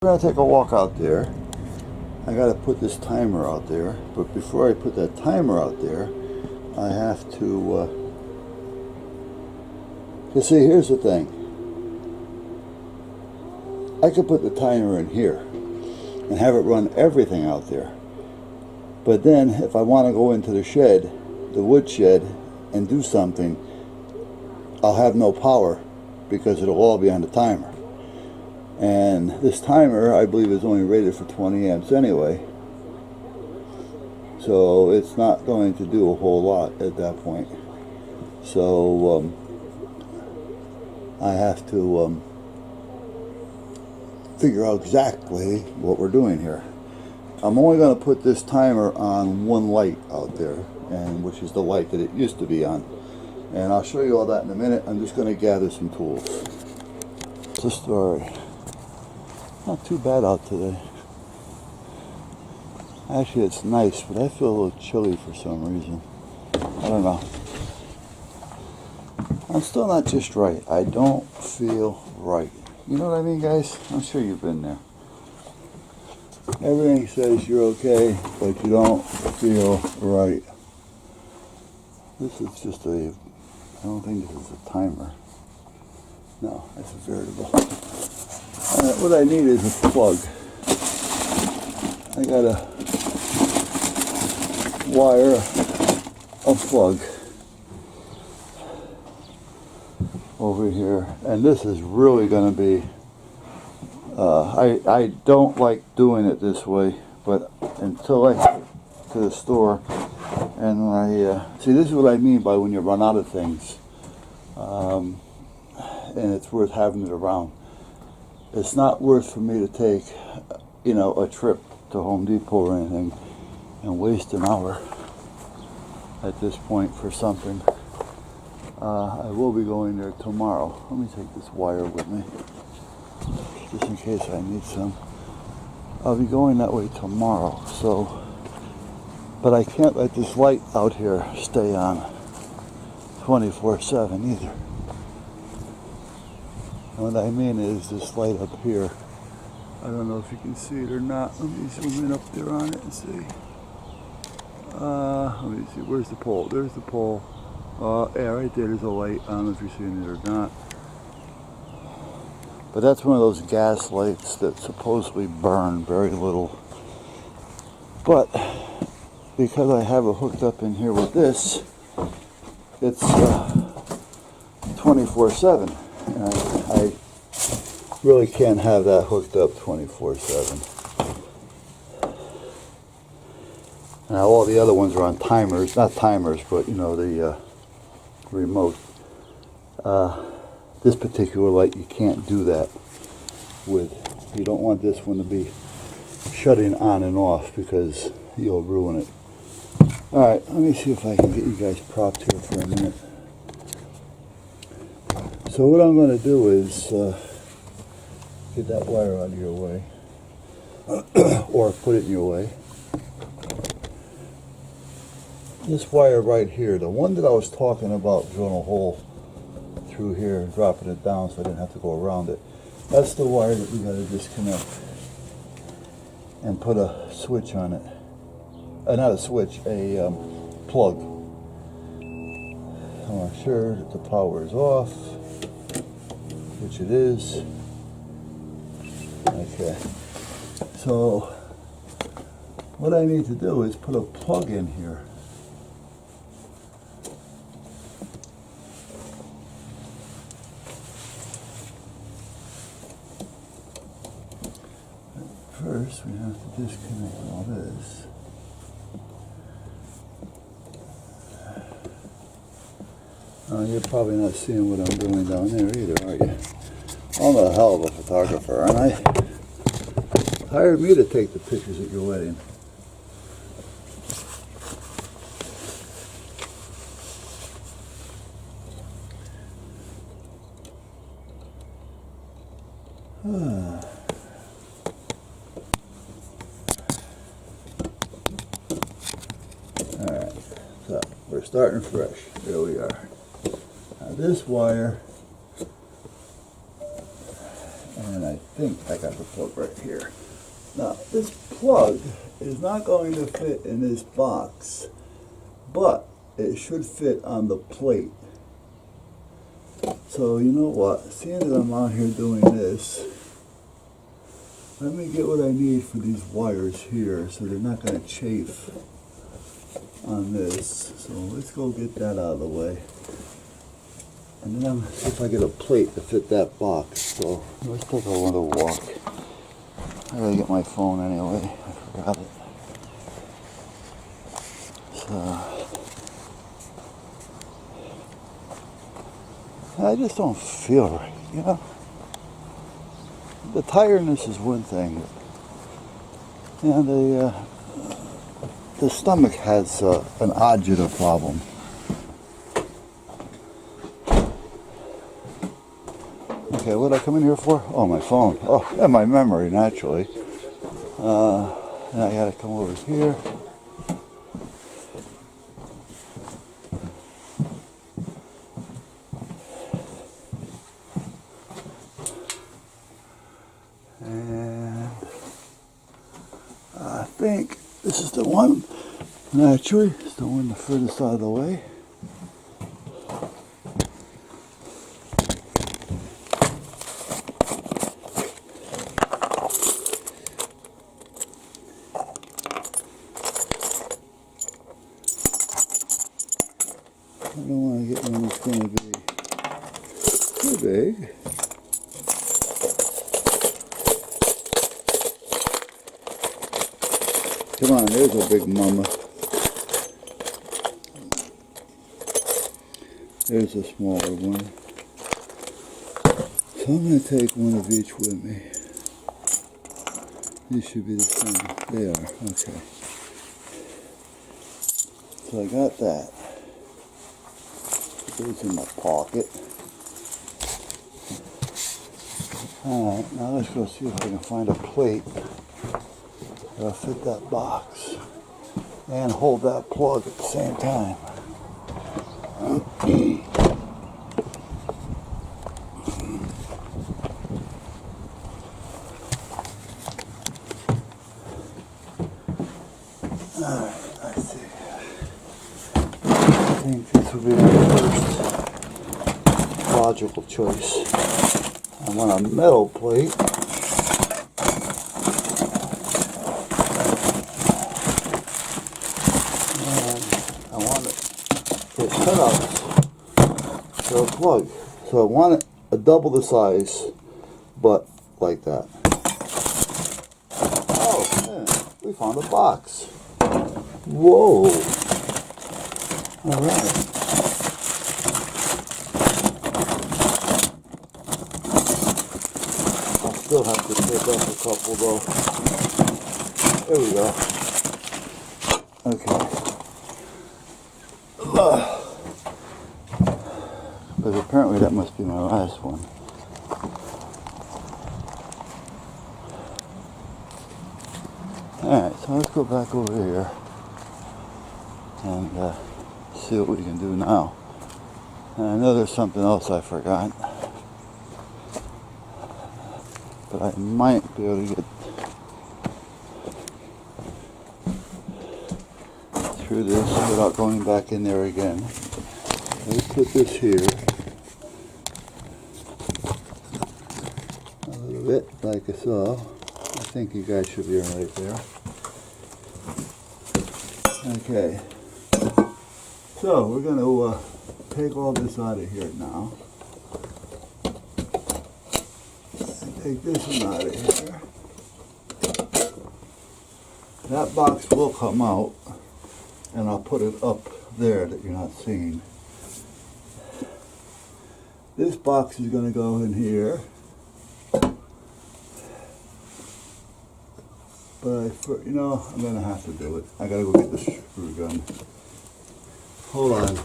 We're gonna take a walk out there. I gotta put this timer out there, but before I put that timer out there, I have to, you see, here's the thing. I could put the timer in here and have it run everything out there. But then if I want to go into the shed, the wood shed, and do something, I'll have no power because it'll all be on the timer. And this timer, I believe, is only rated for 20 amps anyway. So it's not going to do a whole lot at that point. So I have to figure out exactly what we're doing here. I'm only going to put this timer on one light out there, and which is the light that it used to be on. And I'll show you all that in a minute. I'm just going to gather some tools. It's a story. Not too bad out today. Actually, it's nice, but I feel a little chilly for some reason. I don't know. I'm still not just right. I don't feel right. You know what I mean, guys? I'm sure you've been there. Everything says you're okay, but you don't feel right. This is just I don't think this is a timer. No, it's a variable. What I need is a plug. I gotta wire a plug over here, and this is really going to be I don't like doing it this way, but until I get to the store and see, this is what I mean by when you run out of things, and it's worth having it around. It's not worth for me to take, you know, a trip to Home Depot or anything and waste an hour at this point for something. I will be going there tomorrow. Let me take this wire with me, just in case I need some. I'll be going that way tomorrow, so, but I can't let this light out here stay on 24/7 either. And what I mean is this light up here. I don't know if you can see it or not. Let me zoom in up there on it and see. Let me see, where's the pole? There's the pole. Yeah, right there, there's a light. I don't know if you're seeing it or not. But that's one of those gas lights that supposedly burn very little. But because I have it hooked up in here with this, it's 24/7. And I really can't have that hooked up 24/7. Now all the other ones are on timers, not timers, but you know, the remote. This particular light you can't do that with. You don't want this one to be shutting on and off because you'll ruin it. Alright, let me see if I can get you guys propped here for a minute. So what I'm going to do is get that wire out of your way, or put it in your way. This wire right here, the one that I was talking about, drilling a hole through here and dropping it down so I didn't have to go around it, that's the wire that we got to disconnect and put a switch on it. Not a switch, a plug. I want to make sure that the power is off, which it is. Okay, so what I need to do is put a plug in here. First, we have to disconnect all this. You're probably not seeing what I'm doing down there either, are you? I'm a hell of a photographer, aren't I? Hired me to take the pictures at your wedding. Alright, so we're starting fresh. There we are. Now this wire, and I think I got the plug right here. Now, this plug is not going to fit in this box, but it should fit on the plate. So you know what, seeing that I'm out here doing this, let me get what I need for these wires here so they're not going to chafe on this. So let's go get that out of the way. And then I'm going to see if I get a plate to fit that box. So let's take a little walk. I gotta get my phone anyway, I forgot it. So I just don't feel right, you know? The tiredness is one thing. And the stomach has an agita problem. Okay, what did I come in here for? Oh, my phone. Oh, and my memory, naturally. And I gotta come over here. And I think this is the one, naturally, it's the one the furthest out of the way. I don't want to get one that's going to be too big. Come on, there's a big mama. There's a smaller one. So I'm going to take one of each with me. These should be the same. They are, okay. So I got that. Put those in my pocket. Alright, now let's go see if I can find a plate that'll fit that box and hold that plug at the same time. Alright, let's see. I think this will be my first logical choice. I want a metal plate. Cutouts for a plug. So I want it a double the size, but like that. Oh man, we found a box. Whoa. Alright. I'll still have to take up a couple though. There we go. Okay. Because apparently that must be my last one. Alright, so let's go back over here and see what we can do now. And I know there's something else I forgot, but I might be able to get through this without going back in there again. Let's put this here. A little bit like so. I think you guys should be right there. Okay. So we're going to take all this out of here now. And take this one out of here. That box will come out, and I'll put it up there that you're not seeing. This box is going to go in here. But you know, I'm going to have to do it. I got to go get the screw gun. Hold on.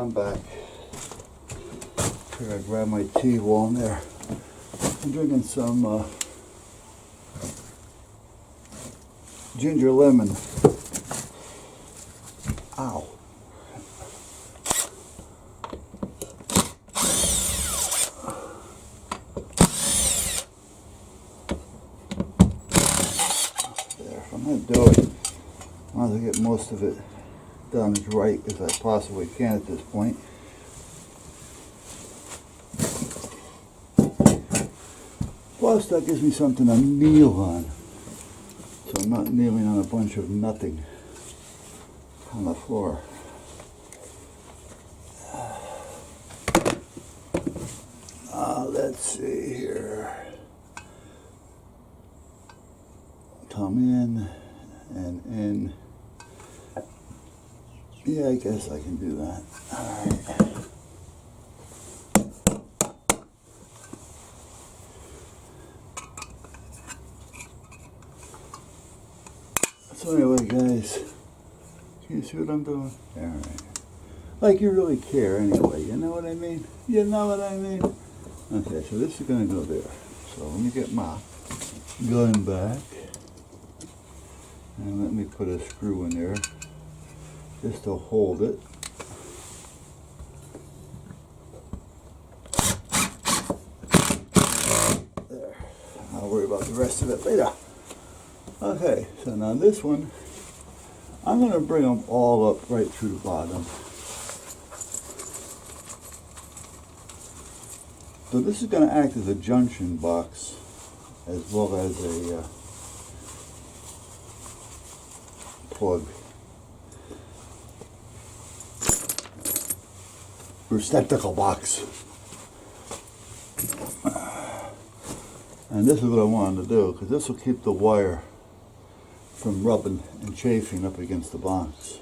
I'm back. Here I grab my tea while I'm there. I'm drinking some ginger lemon. Ow. There, I'm gonna do it. I want to get most of it done as right as I possibly can at this point. Plus, that gives me something to kneel on, so I'm not kneeling on a bunch of nothing on the floor. Let's see here. Come in and in. Yeah, I guess I can do that. All right. So anyway, guys, can you see what I'm doing? All right. Like you really care anyway, you know what I mean? You know what I mean? Okay, so this is going to go there. So let me get my gun back. And let me put a screw in there just to hold it. There. I'll worry about the rest of it later. Okay, so now this one, I'm going to bring them all up right through the bottom. So this is going to act as a junction box as well as a plug. Receptacle box. And this is what I wanted to do, because this will keep the wire from rubbing and chafing up against the box.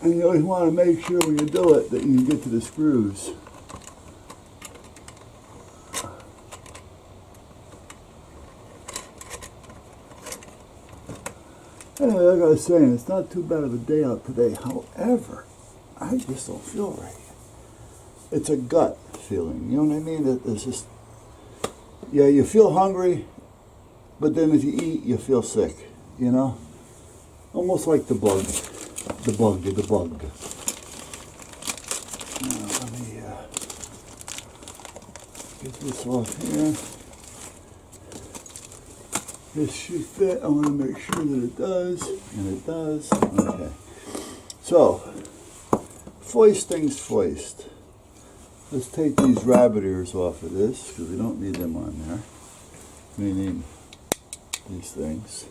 And you always want to make sure when you do it that you can get to the screws. Anyway, like I was saying, it's not too bad of a day out today. However, I just don't feel right. It's a gut feeling, you know what I mean? It's just, yeah, you feel hungry, but then if you eat, you feel sick, you know? Almost like the bug. The bug. Now, let me get this off here. This should fit. I want to make sure that it does, and it does. Okay. So, foist things foist. Let's take these rabbit ears off of this, because we don't need them on there. We need these things.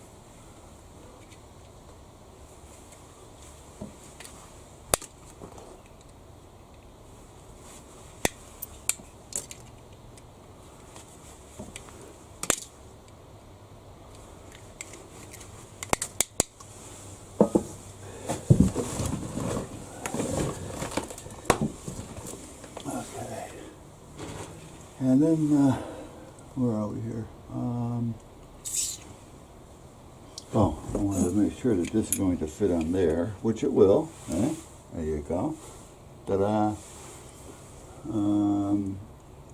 And then, where are we here? Oh, I wanted to make sure that this is going to fit on there, which it will. Eh? There you go. Ta-da!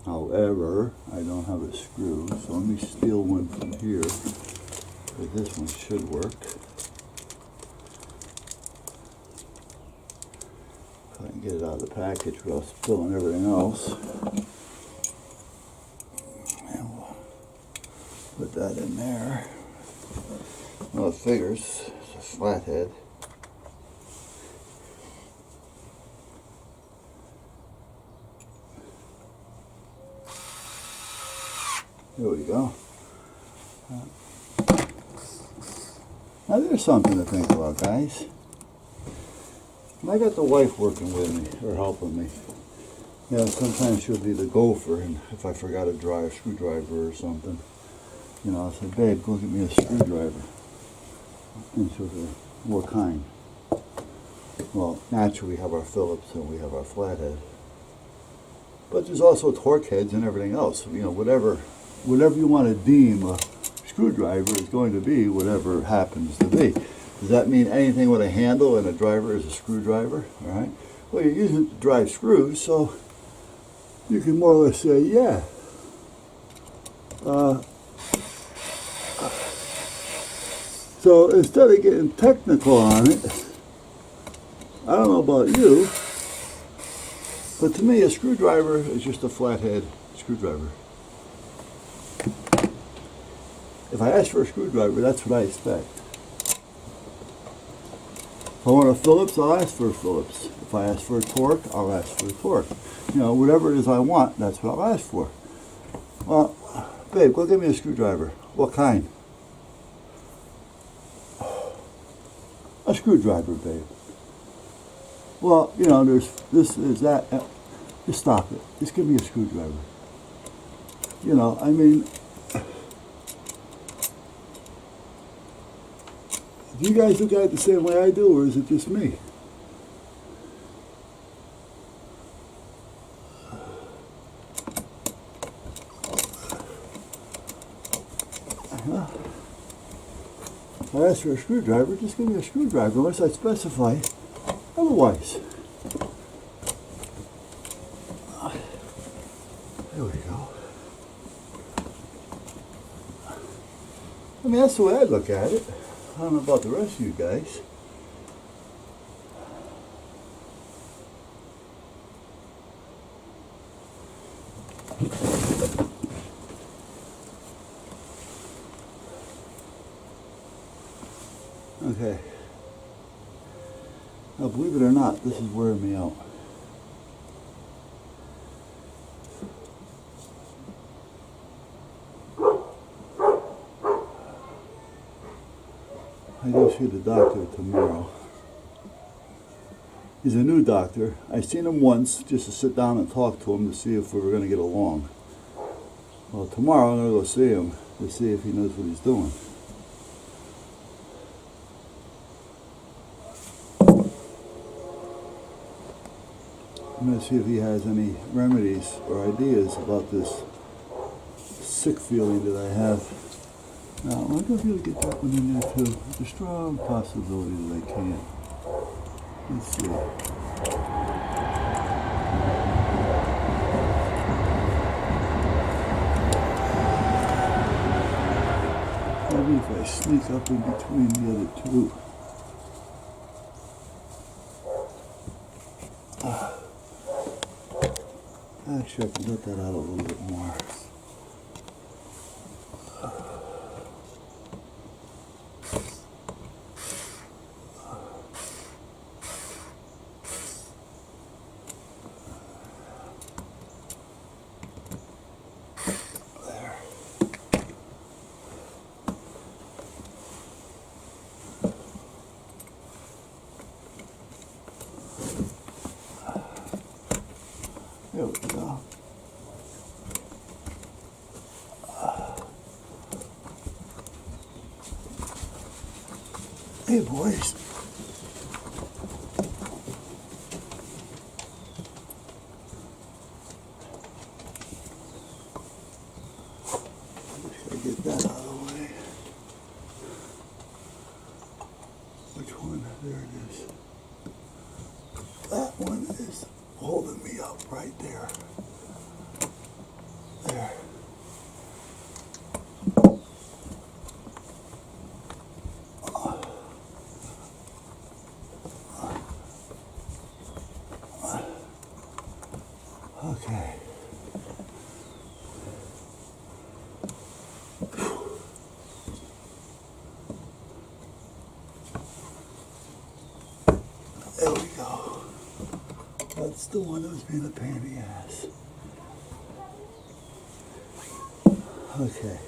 However, I don't have a screw, so let me steal one from here, because this one should work. If I can get it out of the package without spilling everything else. Put that in there. Well, it figures. It's a flathead. There we go. Now there's something to think about, guys. And I got the wife working with me, or helping me. Yeah, sometimes she'll be the gopher, and if I forgot a screwdriver or something, you know, I said, babe, go get me a screwdriver. And she'll say, what kind? Well, naturally we have our Phillips and we have our flathead. But there's also torque heads and everything else. You know, whatever you want to deem a screwdriver is going to be whatever it happens to be. Does that mean anything with a handle and a driver is a screwdriver? All right. Well, you're using it to drive screws, so you can more or less say, yeah. So instead of getting technical on it, I don't know about you, but to me a screwdriver is just a flathead screwdriver. If I ask for a screwdriver, that's what I expect. If I want a Phillips, I'll ask for a Phillips. If I ask for a torque, I'll ask for a torque. You know, whatever it is I want, that's what I'll ask for. Well, babe, go get me a screwdriver. What kind? A screwdriver, babe. Well, you know, there's this, there's that. Just stop it. Just give me a screwdriver. You know, I mean, do you guys look at it the same way I do, or is it just me? If I ask for a screwdriver, just give me a screwdriver, unless I specify otherwise. There we go. I mean, that's the way I look at it. I don't know about the rest of you guys. Okay. Now, believe it or not, this is wearing me out. I go see the doctor tomorrow. He's a new doctor. I seen him once just to sit down and talk to him to see if we were going to get along. Well, tomorrow I'm going to go see him to see if he knows what he's doing. I'm going to see if he has any remedies or ideas about this sick feeling that I have. Now, I wonder if you'll get that one in there too. There's a strong possibility that I can. Let's see. Maybe if I sneak up in between the other two. Actually, I can let that out a little bit more. There we go. Hey, boys. Just gotta get that out of the way. Which one? There it is. That one is holding me up right there. There. Okay. There we go. That's the one that was being a pain in the ass. Okay.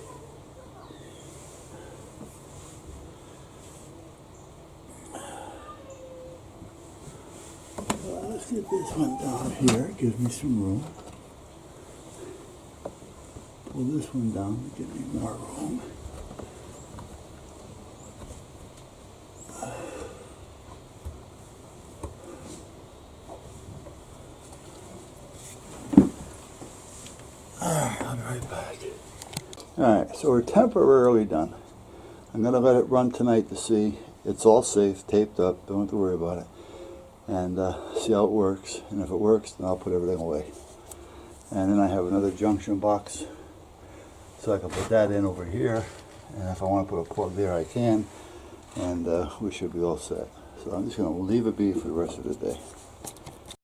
Let's get this one down here. It gives me some room. Pull this one down to give me more room. Alright, I'll be right back. Alright, so we're temporarily done. I'm going to let it run tonight to see it's all safe, taped up, don't have to worry about it, and see how it works. And if it works, then I'll put everything away. And then I have another junction box, so I can put that in over here, and if I want to put a plug there I can, and we should be all set. So I'm just going to leave it be for the rest of the day.